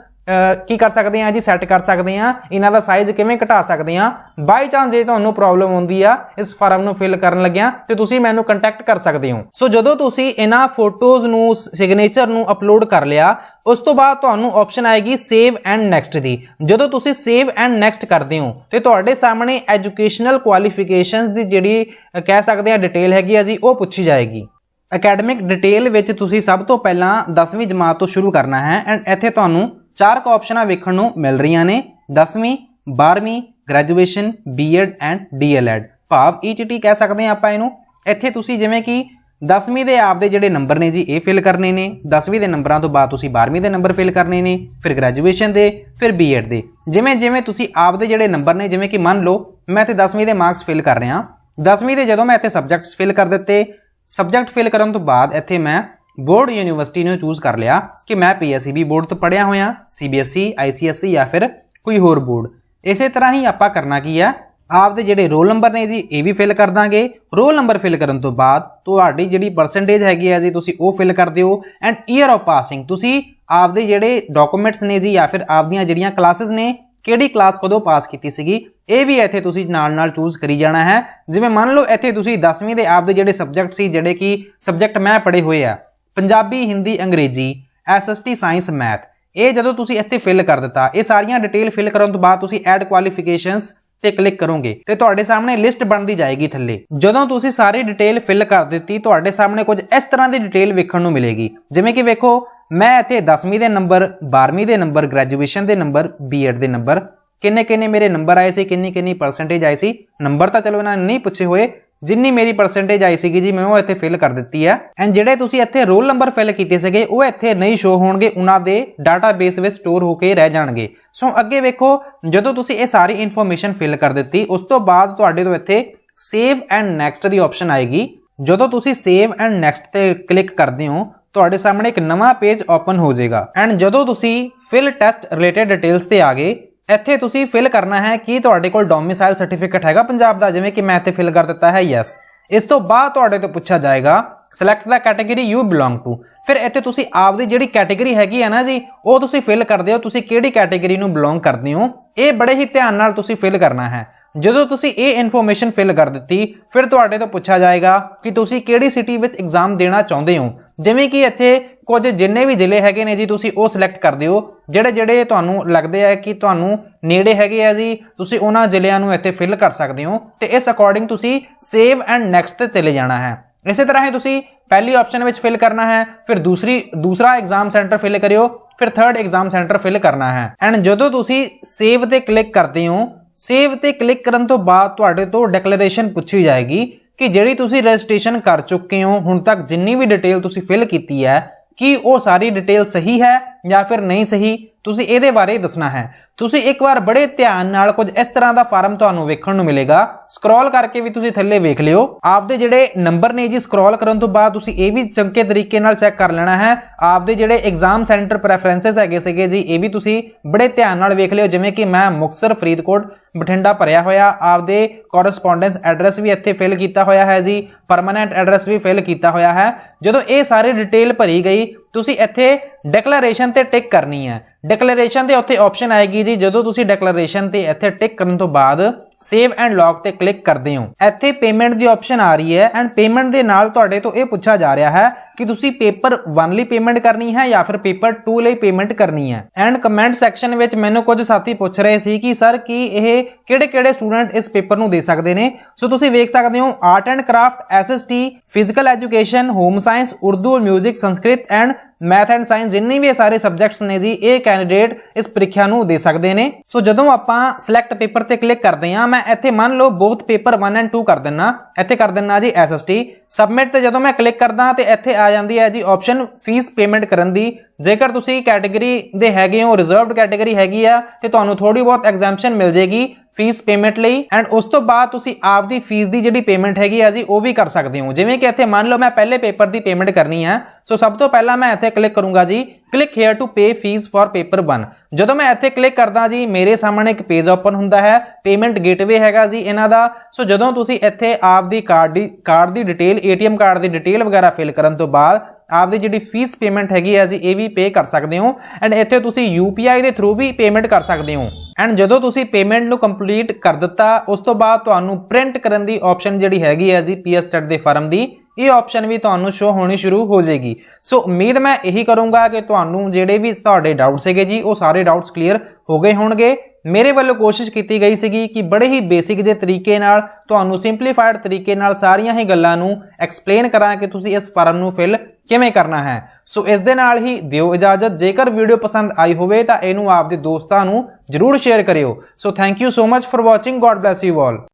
ਕੀ ਕਰ ਸਕਦੇ ਹਾਂ ਜੀ ਸੈੱਟ ਕਰ ਸਕਦੇ ਹਾਂ, ਇਹਨਾਂ ਦਾ ਸਾਈਜ਼ ਕਿਵੇਂ ਘਟਾ ਸਕਦੇ ਹਾਂ। ਬਾਈ ਚਾਂਸ ਜੇ ਤੁਹਾਨੂੰ ਪ੍ਰੋਬਲਮ ਹੁੰਦੀ ਆ ਇਸ ਫਾਰਮ ਨੂੰ ਫਿਲ ਕਰਨ ਲੱਗਿਆ ਤੇ ਤੁਸੀਂ ਮੈਨੂੰ ਕੰਟੈਕਟ ਕਰ ਸਕਦੇ ਹੋ। ਸੋ ਜਦੋਂ ਤੁਸੀਂ ਇਹਨਾਂ ਫੋਟੋਜ਼ ਨੂੰ ਸਿਗਨੇਚਰ ਨੂੰ ਅਪਲੋਡ ਕਰ ਲਿਆ ਉਸ ਤੋਂ ਬਾਅਦ ਤੁਹਾਨੂੰ ਆਪਸ਼ਨ ਆਏਗੀ ਸੇਵ ਐਂਡ ਨੈਕਸਟ ਦੀ। ਜਦੋਂ ਤੁਸੀਂ ਸੇਵ ਐਂਡ ਨੈਕਸਟ ਕਰਦੇ ਹੋ ਤੇ ਤੁਹਾਡੇ ਸਾਹਮਣੇ ਐਜੂਕੇਸ਼ਨਲ ਕੁਆਲੀਫਿਕੇਸ਼ਨਸ ਦੀ ਜਿਹੜੀ ਕਹਿ ਸਕਦੇ ਆ ਡਿਟੇਲ ਹੈਗੀ ਆ ਜੀ ਉਹ ਪੁੱਛੀ ਜਾਏਗੀ। ਅਕੈਡਮਿਕ ਡਿਟੇਲ ਵਿੱਚ ਤੁਸੀਂ ਸਭ ਤੋਂ ਪਹਿਲਾਂ 10ਵੀਂ ਜਮਾਤ ਤੋਂ ਸ਼ੁਰੂ ਕਰਨਾ ਹੈ ਐਂਡ ਇੱਥੇ ਤੁਹਾਨੂੰ 4 ਆਪਸ਼ਨਾਂ ਵੇਖਣ ਨੂੰ ਮਿਲ ਰਹੀਆਂ ਨੇ 10ਵੀਂ 12ਵੀਂ ਗ੍ਰੈਜੂਏਸ਼ਨ B.Ed ਐਂਡ D.L.Ed ਭਾਵ ETT ਕਹਿ ਸਕਦੇ ਹਾਂ ਆਪਾਂ ਇਹਨੂੰ। ਇੱਥੇ ਤੁਸੀਂ ਜਿਵੇਂ ਕਿ 10ਵੀਂ ਦੇ ਆਪਦੇ ਜਿਹੜੇ ਨੰਬਰ ਨੇ ਜੀ ਇਹ ਫਿਲ ਕਰਨੇ ਨੇ, 10ਵੀਂ ਦੇ ਨੰਬਰਾਂ ਤੋਂ ਬਾਅਦ ਤੁਸੀਂ 12ਵੀਂ ਦੇ ਨੰਬਰ ਫਿਲ ਕਰਨੇ ਨੇ, ਫਿਰ ਗ੍ਰੈਜੂਏਸ਼ਨ ਦੇ, ਫਿਰ B.Ed ਦੇ। ਜਿਵੇਂ ਤੁਸੀਂ ਆਪਦੇ ਜਿਹੜੇ ਨੰਬਰ ਨੇ ਜਿਵੇਂ ਕਿ ਮੰਨ ਲਓ ਮੈਂ ਇੱਥੇ 10ਵੀਂ ਦੇ ਮਾਰਕਸ ਫਿਲ ਕਰ ਰਿਹਾ, 10ਵੀਂ ਦੇ ਜਦੋਂ ਮੈਂ ਇੱਥੇ ਸਬਜੈਕਟਸ ਫਿਲ ਕਰ ਦਿੱਤੇ, ਸਬਜੈਕਟ ਫਿਲ ਕਰਨ ਤੋਂ ਬਾਅਦ ਇੱਥੇ ਮੈਂ ਬੋਰਡ ਯੂਨੀਵਰਸਿਟੀ ਨੂੰ ਚੂਜ਼ ਕਰ ਲਿਆ ਕਿ ਮੈਂ PSEB ਬੋਰਡ ਤੋਂ ਪੜ੍ਹਿਆ ਹੋਇਆ, CBSE ICSE ਜਾਂ ਫਿਰ ਕੋਈ ਹੋਰ ਬੋਰਡ। ਇਸੇ ਤਰ੍ਹਾਂ ਹੀ ਆਪਾਂ ਕਰਨਾ ਕੀ ਹੈ ਆਪਦੇ ਜਿਹੜੇ ਰੋਲ ਨੰਬਰ ਨੇ ਜੀ ਇਹ ਵੀ ਫਿਲ ਕਰ ਦਾਂਗੇ। ਰੋਲ ਨੰਬਰ ਫਿਲ ਕਰਨ ਤੋਂ ਬਾਅਦ ਤੁਹਾਡੀ ਜਿਹੜੀ ਪਰਸੈਂਟੇਜ ਹੈਗੀ ਹੈ ਜੀ ਤੁਸੀਂ ਉਹ ਫਿਲ ਕਰ ਦਿਓ ਐਂਡ ਈਅਰ ਆਫ ਪਾਸਿੰਗ ਤੁਸੀਂ ਆਪਦੇ ਜਿਹੜੇ ਡਾਕੂਮੈਂਟਸ ਨੇ ਜੀ ਜਾਂ ਫਿਰ ਆਪਦੀਆਂ ਜਿਹੜੀਆਂ ਕਲਾਸਿਸ ਨੇ ਕਿਹੜੀ ਕਲਾਸ ਕਦੋਂ ਪਾਸ ਕੀਤੀ ਸੀਗੀ ਇਹ ਵੀ ਇੱਥੇ ਤੁਸੀਂ ਨਾਲ ਚੂਜ਼ ਕਰੀ ਜਾਣਾ ਹੈ। ਜਿਵੇਂ ਮੰਨ ਲਓ ਇੱਥੇ ਤੁਸੀਂ 10ਵੀਂ ਦੇ ਆਪਦੇ ਜਿਹੜੇ ਸਬਜੈਕਟ ਸੀ ਜਿਹੜੇ ਕਿ ਸਬਜੈਕਟ ਮੈਂ ਪੜ੍ਹੇ ਹੋਏ ਆ ਪੰਜਾਬੀ, ਹਿੰਦੀ, ਅੰਗਰੇਜ਼ੀ, SST, ਸਾਇੰਸ, ਮੈਥ, ਇਹ ਜਦੋਂ ਤੁਸੀਂ ਇੱਥੇ ਫਿਲ ਕਰ ਦਿੱਤਾ ਇਹ ਸਾਰੀਆਂ ਡਿਟੇਲ ਫਿਲ ਕਰਨ ਤੋਂ ਬਾਅਦ ਤੁਸੀਂ ਐਡ ਕੁਆਲੀਫਿਕੇਸ਼ਨਸ ਤੇ ਕਲਿੱਕ ਕਰੋਗੇ ਤੇ ਤੁਹਾਡੇ ਸਾਹਮਣੇ ਲਿਸਟ ਬਣਦੀ ਜਾਏਗੀ ਥੱਲੇ। ਜਦੋਂ ਤੁਸੀਂ ਸਾਰੀ ਡਿਟੇਲ ਫਿਲ ਕਰ ਦਿੱਤੀ ਤੁਹਾਡੇ ਸਾਹਮਣੇ ਕੁਝ ਇਸ ਤਰ੍ਹਾਂ ਦੀ ਡਿਟੇਲ ਵੇਖਣ ਨੂੰ ਮਿਲੇਗੀ, ਜਿਵੇਂ ਕਿ ਵੇਖੋ ਮੈਂ ਇੱਥੇ 10ਵੀਂ ਦੇ ਨੰਬਰ, 12ਵੀਂ ਦੇ ਨੰਬਰ, ਗ੍ਰੈਜੂਏਸ਼ਨ ਦੇ ਨੰਬਰ, ਬੀਐਡ ਦੇ ਨੰਬਰ, ਕਿੰਨੇ ਮੇਰੇ ਨੰਬਰ ਆਏ ਸੀ, ਕਿੰਨੀ ਪਰਸੈਂਟੇਜ ਆਈ ਸੀ। ਨੰਬਰ ਤਾਂ ਚਲੋ ਇਹਨਾਂ ਨੇ ਨਹੀਂ ਪੁੱਛੇ ਹੋਏ, ਜਿੰਨੀ ਮੇਰੀ ਪਰਸੈਂਟੇਜ ਆਈ ਸੀਗੀ ਜੀ ਮੈਂ ਉਹ ਇੱਥੇ ਫਿਲ ਕਰ ਦਿੱਤੀ ਹੈ। ਐਂਡ ਜਿਹੜੇ ਤੁਸੀਂ ਇੱਥੇ ਰੋਲ ਨੰਬਰ ਫਿਲ ਕੀਤੇ ਸੀਗੇ ਉਹ ਇੱਥੇ ਨਹੀਂ ਸ਼ੋ ਹੋਣਗੇ, ਉਹਨਾਂ ਦੇ ਡਾਟਾਬੇਸ ਵਿੱਚ ਸਟੋਰ ਹੋ ਕੇ ਰਹਿ ਜਾਣਗੇ। ਸੋ ਅੱਗੇ ਵੇਖੋ ਜਦੋਂ ਤੁਸੀਂ ਇਹ ਸਾਰੀ ਇਨਫੋਰਮੇਸ਼ਨ ਫਿਲ ਕਰ ਦਿੱਤੀ ਉਸ ਤੋਂ ਬਾਅਦ ਤੁਹਾਡੇ ਤੋਂ ਇੱਥੇ save and next the option ਆਏਗੀ। ਜਦੋਂ ਤੁਸੀਂ ਸੇਵ ਐਂਡ ਨੈਕਸਟ ਤੇ ਕਲਿੱਕ ਕਰਦੇ ਹੋ ਤੁਹਾਡੇ ਸਾਹਮਣੇ ਇੱਕ ਨਵਾਂ ਪੇਜ ਓਪਨ ਹੋ ਜਾਏਗਾ। ਐਂਡ ਜਦੋਂ ਤੁਸੀਂ ਫਿਲ ਟੈਸਟ ਰਿਲੇਟਡ ਡਿਟੇਲਸ ਤੇ ਆ ਗਏ ਇੱਥੇ ਤੁਸੀਂ ਫਿਲ ਕਰਨਾ ਹੈ ਕਿ ਤੁਹਾਡੇ ਕੋਲ ਡੋਮਿਸਾਈਲ ਸਰਟੀਫਿਕੇਟ ਹੈਗਾ ਪੰਜਾਬ ਦਾ, ਜਿਵੇਂ ਕਿ ਮੈਂ ਇੱਥੇ ਫਿਲ ਕਰ ਦਿੱਤਾ ਹੈ ਯੈਸ। ਇਸ ਤੋਂ ਬਾਅਦ ਤੁਹਾਡੇ ਤੋਂ ਪੁੱਛਿਆ ਜਾਏਗਾ ਸਿਲੈਕਟ ਦਾ ਕੈਟਾਗਰੀ ਯੂ ਬਿਲੋਂਗ ਟੂ। ਫਿਰ ਇੱਥੇ ਤੁਸੀਂ ਆਪਦੀ ਜਿਹੜੀ ਕੈਟਾਗਰੀ ਹੈਗੀ ਹੈ ਨਾ ਜੀ ਉਹ ਤੁਸੀਂ ਫਿਲ ਕਰਦੇ ਹੋ, ਤੁਸੀਂ ਕਿਹੜੀ ਕੈਟਾਗਰੀ ਨੂੰ ਬਿਲੋਂਗ ਕਰਦੇ ਹੋ ਇਹ ਬੜੇ ਹੀ ਧਿਆਨ ਨਾਲ ਤੁਸੀਂ ਫਿਲ ਕਰਨਾ ਹੈ। ਜਦੋਂ ਤੁਸੀਂ ਇਹ ਇਨਫੋਰਮੇਸ਼ਨ ਫਿਲ ਕਰ ਦਿੱਤੀ ਫਿਰ ਤੁਹਾਡੇ ਤੋਂ ਪੁੱਛਿਆ ਜਾਏਗਾ ਕਿ ਤੁਸੀਂ ਕਿਹੜੀ ਸਿਟੀ ਵਿੱਚ ਐਗਜ਼ਾਮ ਦੇਣਾ ਚਾਹੁੰਦੇ ਹੋ, ਜਿਵੇਂ ਕਿ ਇੱਥੇ ਕੁਝ ਜਿੰਨੇ ਵੀ ਜ਼ਿਲ੍ਹੇ ਹੈਗੇ ਨੇ ਜੀ ਤੁਸੀਂ ਉਹ ਸਿਲੈਕਟ ਕਰ ਦਿਓ, ਜਿਹੜੇ ਤੁਹਾਨੂੰ ਲੱਗਦੇ ਆ ਕਿ ਤੁਹਾਨੂੰ ਨੇੜੇ ਹੈਗੇ ਆ ਜੀ ਤੁਸੀਂ ਉਹਨਾਂ ਜ਼ਿਲ੍ਹਿਆਂ ਨੂੰ ਇੱਥੇ ਫਿਲ ਕਰ ਸਕਦੇ ਹੋ ਤੇ ਇਸ ਅਕੋਰਡਿੰਗ ਤੁਸੀਂ ਸੇਵ ਐਂਡ ਨੈਕਸਟ ਤੇ ਚਲੇ ਜਾਣਾ ਹੈ। ਇਸੇ ਤਰ੍ਹਾਂ ਹੀ ਤੁਸੀਂ ਪਹਿਲੀ ਆਪਸ਼ਨ ਵਿੱਚ ਫਿਲ ਕਰਨਾ ਹੈ, ਫਿਰ ਦੂਸਰਾ ਐਗਜ਼ਾਮ ਸੈਂਟਰ ਫਿਲ ਕਰਿਓ, ਫਿਰ ਥਰਡ ਐਗਜ਼ਾਮ ਸੈਂਟਰ ਫਿਲ ਕਰਨਾ ਹੈ। ਐਂਡ ਜਦੋਂ ਤੁਸੀਂ ਸੇਵ ਤੇ ਕਲਿੱਕ ਕਰਦੇ ਹੋ ਸੇਵ ਤੇ ਕਲਿੱਕ ਕਰਨ ਤੋਂ ਬਾਅਦ ਤੁਹਾਡੇ ਤੋਂ ਡਿਕਲੇਰੇਸ਼ਨ ਪੁੱਛੀ ਜਾਏਗੀ ਕਿ ਜਿਹੜੀ ਤੁਸੀਂ ਰਜਿਸਟ੍ਰੇਸ਼ਨ ਕਰ ਚੁੱਕੇ ਹੋ ਹੁਣ ਤੱਕ ਜਿੰਨੀ ਵੀ ਡਿਟੇਲ ਤੁਸੀਂ ਫਿਲ ਕੀਤੀ ਹੈ ਕਿ ਉਹ ਸਾਰੀ ਡਿਟੇਲ ਸਹੀ ਹੈ ਜਾਂ ਫਿਰ ਨਹੀਂ ਸਹੀ, ਤੁਸੀਂ ਇਹਦੇ ਬਾਰੇ ਦੱਸਣਾ ਹੈ। ਤੁਸੀਂ ਇੱਕ ਵਾਰ ਬੜੇ ਧਿਆਨ ਨਾਲ ਕੁਝ ਇਸ ਤਰ੍ਹਾਂ ਦਾ ਫਾਰਮ ਤੁਹਾਨੂੰ ਵੇਖਣ ਨੂੰ ਮਿਲੇਗਾ, ਸਕਰੋਲ ਕਰਕੇ ਵੀ ਤੁਸੀਂ ਥੱਲੇ ਵੇਖ ਲਿਓ। ਆਪਦੇ ਜਿਹੜੇ ਨੰਬਰ ਨੇ ਜੀ ਸਕਰੋਲ ਕਰਨ ਤੋਂ ਬਾਅਦ ਤੁਸੀਂ ਇਹ ਵੀ ਚੰਗੇ ਤਰੀਕੇ ਨਾਲ ਚੈੱਕ ਕਰ ਲੈਣਾ ਹੈ ਆਪਦੇ ਜਿਹੜੇ ਐਗਜ਼ਾਮ ਸੈਂਟਰ ਪ੍ਰੈਫਰੈਂਸਸ ਹੈਗੇ ਸੀਗੇ ਜੀ ਇਹ ਵੀ ਤੁਸੀਂ ਬੜੇ ਧਿਆਨ ਨਾਲ ਵੇਖ ਲਿਓ, ਜਿਵੇਂ ਕਿ ਮੈਂ ਮੁਕਤਸਰ, ਫਰੀਦਕੋਟ, ਬਠਿੰਡਾ ਭਰਿਆ ਹੋਇਆ, ਆਪਦੇ ਕੋਰਸਪੋਂਡੈਂਸ ਐਡਰੈਸ ਵੀ ਇੱਥੇ ਫਿਲ ਕੀਤਾ ਹੋਇਆ ਹੈ ਜੀ, ਪਰਮਾਨੈਂਟ ਐਡਰੈਸ ਵੀ ਫਿਲ ਕੀਤਾ ਹੋਇਆ ਹੈ। ਜਦੋਂ ਇਹ ਸਾਰੀ ਡਿਟੇਲ ਭਰੀ ਗਈ ਤੁਸੀਂ ਇੱਥੇ ਡਿਕਲੇਰੇਸ਼ਨ ਤੇ ਟਿਕ ਕਰਨੀ ਹੈ। ਡਿਕਲੇਰੇਸ਼ਨ ਦੇ ਉੱਤੇ ਆਪਸ਼ਨ ਆਏਗੀ ਜੀ, ਜਦੋਂ ਤੁਸੀਂ ਡਿਕਲੇਰੇਸ਼ਨ ਤੇ ਇੱਥੇ ਟਿਕ ਕਰਨ ਤੋਂ ਬਾਅਦ ਸੇਵ ਐਂਡ ਲੌਗ ਤੇ ਕਲਿੱਕ ਕਰਦੇ ਹੋ ਇੱਥੇ ਪੇਮੈਂਟ ਦੀ ਆਪਸ਼ਨ ਆ ਰਹੀ ਹੈ। ਐਂਡ ਪੇਮੈਂਟ ਦੇ ਨਾਲ ਤੁਹਾਡੇ ਤੋਂ ਇਹ ਪੁੱਛਿਆ ਜਾ ਰਿਹਾ ਹੈ ਕਿ ਤੁਸੀਂ ਪੇਪਰ 1 ਲਈ ਪੇਮੈਂਟ ਕਰਨੀ ਹੈ ਜਾਂ ਫਿਰ ਪੇਪਰ 2 ਲਈ ਪੇਮੈਂਟ ਕਰਨੀ ਹੈ। ਐਂਡ ਕਮੈਂਟ ਸੈਕਸ਼ਨ ਵਿੱਚ ਮੈਨੂੰ ਕੁਝ ਸਾਥੀ ਪੁੱਛ ਰਹੇ ਸੀ ਕਿ ਸਰ ਕੀ ਇਹ ਕਿਹੜੇ ਸਟੂਡੈਂਟ ਇਸ ਪੇਪਰ ਨੂੰ ਦੇ ਸਕਦੇ ਨੇ। ਸੋ ਤੁਸੀਂ ਵੇਖ ਸਕਦੇ ਹੋ art and craft, SST, physical education, home science, Urdu, music, Sanskrit and math and science ਜਿੰਨੇ ਵੀ ਸਾਰੇ ਸਬਜੈਕਟਸ ਨੇ ਜੀ ਇਹ ਕੈਂਡੀਡੇਟ ਇਸ ਪ੍ਰੀਖਿਆ ਨੂੰ ਦੇ ਸਕਦੇ ਨੇ। ਸੋ ਜਦੋਂ ਆਪਾਂ ਸਿਲੈਕਟ ਪੇਪਰ ਤੇ ਕਲਿੱਕ ਕਰਦੇ ਹਾਂ ਮੈਂ ਇੱਥੇ ਮੰਨ ਲਓ ਬੋਥ ਪੇਪਰ 1 ਐਂਡ 2 ਕਰ ਦਿੰਨਾ, ਇੱਥੇ ਕਰ ਦਿੰਨਾ ਜੀ ਐਸਐਸਟੀ। ਸਬਮਿਟ ਤੇ ਜਦੋਂ ਮੈਂ ਕਲਿੱਕ ਕਰਦਾ ਤੇ ਇੱਥੇ ਆ ਜਾਂਦੀ ਹੈ ਜੀ ਆਪਸ਼ਨ ਫੀਸ ਪੇਮੈਂਟ ਕਰਨ ਦੀ। ਜੇਕਰ ਤੁਸੀਂ ਕੈਟਾਗਰੀ ਦੇ ਹੈਗੇ ਹੋ, ਰਿਜ਼ਰਵਡ ਕੈਟਾਗਰੀ ਹੈਗੀ ਆ ਤੇ ਤੁਹਾਨੂੰ ਥੋੜੀ ਬਹੁਤ ਐਗਜ਼ੈਂਪਸ਼ਨ ਮਿਲ ਜੇਗੀ ਫੀਸ ਪੇਮੈਂਟ ਲਈ। ਐਂਡ ਉਸ ਤੋਂ ਬਾਅਦ ਤੁਸੀਂ ਆਪਦੀ ਫੀਸ ਦੀ ਜਿਹੜੀ ਪੇਮੈਂਟ ਹੈਗੀ ਆ ਜੀ ਉਹ ਵੀ ਕਰ ਸਕਦੇ ਹੋ, ਜਿਵੇਂ ਕਿ ਇੱਥੇ ਮੰਨ ਲਓ ਮੈਂ ਪਹਿਲੇ ਪੇਪਰ ਦੀ ਪੇਮੈਂਟ ਕਰਨੀ ਹੈ। ਸੋ ਸਭ ਤੋਂ ਪਹਿਲਾਂ ਮੈਂ ਇੱਥੇ ਕਲਿੱਕ ਕਰੂੰਗਾ ਜੀ click here to pay fee for paper 1। ਜਦੋਂ ਮੈਂ ਇੱਥੇ ਕਲਿੱਕ ਕਰਦਾ ਜੀ ਮੇਰੇ ਸਾਹਮਣੇ ਇੱਕ ਪੇਜ ਓਪਨ ਹੁੰਦਾ ਹੈ, ਪੇਮੈਂਟ ਗੇਟਵੇ ਹੈਗਾ ਜੀ ਇਹਨਾਂ ਦਾ। ਸੋ ਜਦੋਂ ਤੁਸੀਂ ਇੱਥੇ ਆਪਦੀ ਕਾਰਡ ਦੀ ਡਿਟੇਲ, ਏਟੀਐਮ ਕਾਰਡ ਦੀ ਡਿਟੇਲ ਵਗੈਰਾ ਫਿਲ ਕਰਨ ਤੋਂ ਬਾਅਦ ਆਪਦੀ ਜਿਹੜੀ ਫੀਸ ਪੇਮੈਂਟ ਹੈਗੀ ਆ ਜੀ ਇਹ ਵੀ ਪੇ ਕਰ ਸਕਦੇ ਹੋ। ਐਂਡ ਇੱਥੇ ਤੁਸੀਂ UPI ਦੇ ਥਰੂ ਵੀ ਪੇਮੈਂਟ ਕਰ ਸਕਦੇ ਹੋ। ਐਂਡ ਜਦੋਂ ਤੁਸੀਂ ਪੇਮੈਂਟ ਨੂੰ ਕੰਪਲੀਟ ਕਰ ਦਿੱਤਾ ਉਸ ਤੋਂ ਬਾਅਦ ਤੁਹਾਨੂੰ ਪ੍ਰਿੰਟ ਕਰਨ ਦੀ ਆਪਸ਼ਨ ਜਿਹੜੀ ਹੈਗੀ ਆ ਜੀ PS TET ਦੇ ਫਾਰਮ ਦੀ, ਇਹ ਆਪਸ਼ਨ ਵੀ ਤੁਹਾਨੂੰ ਸ਼ੋ ਹੋਣੀ ਸ਼ੁਰੂ ਹੋ ਜਾਏਗੀ। ਸੋ ਉਮੀਦ ਮੈਂ ਇਹੀ ਕਰੂੰਗਾ ਕਿ ਤੁਹਾਨੂੰ ਜਿਹੜੇ ਵੀ ਤੁਹਾਡੇ ਡਾਊਟ ਸੀਗੇ ਜੀ ਉਹ ਸਾਰੇ ਡਾਊਟਸ ਕਲੀਅਰ ਹੋ ਗਏ ਹੋਣਗੇ। ਮੇਰੇ ਵੱਲੋਂ ਕੋਸ਼ਿਸ਼ ਕੀਤੀ ਗਈ ਸੀਗੀ ਕਿ ਬੜੇ ਹੀ ਬੇਸਿਕ ਜਿਹੇ ਤਰੀਕੇ ਨਾਲ ਤੁਹਾਨੂੰ ਸਿੰਪਲੀਫਾਈਡ ਤਰੀਕੇ ਨਾਲ ਸਾਰੀਆਂ ਹੀ ਗੱਲਾਂ ਨੂੰ ਐਕਸਪਲੇਨ ਕਰਾਂ ਕਿ ਤੁਸੀਂ ਇਸ ਫਾਰਮ ਨੂੰ ਫਿਲ ਕਿਵੇਂ ਕਰਨਾ ਹੈ। ਸੋ ਇਸ ਦੇ ਨਾਲ ਹੀ ਦਿਓ ਇਜਾਜ਼ਤ। ਜੇਕਰ ਵੀਡੀਓ ਪਸੰਦ ਆਈ ਹੋਵੇ ਤਾਂ ਇਹਨੂੰ ਆਪਦੇ ਦੋਸਤਾਂ ਨੂੰ ਜਰੂਰ ਸ਼ੇਅਰ ਕਰਿਓ। So thank you so much for watching. God bless you all.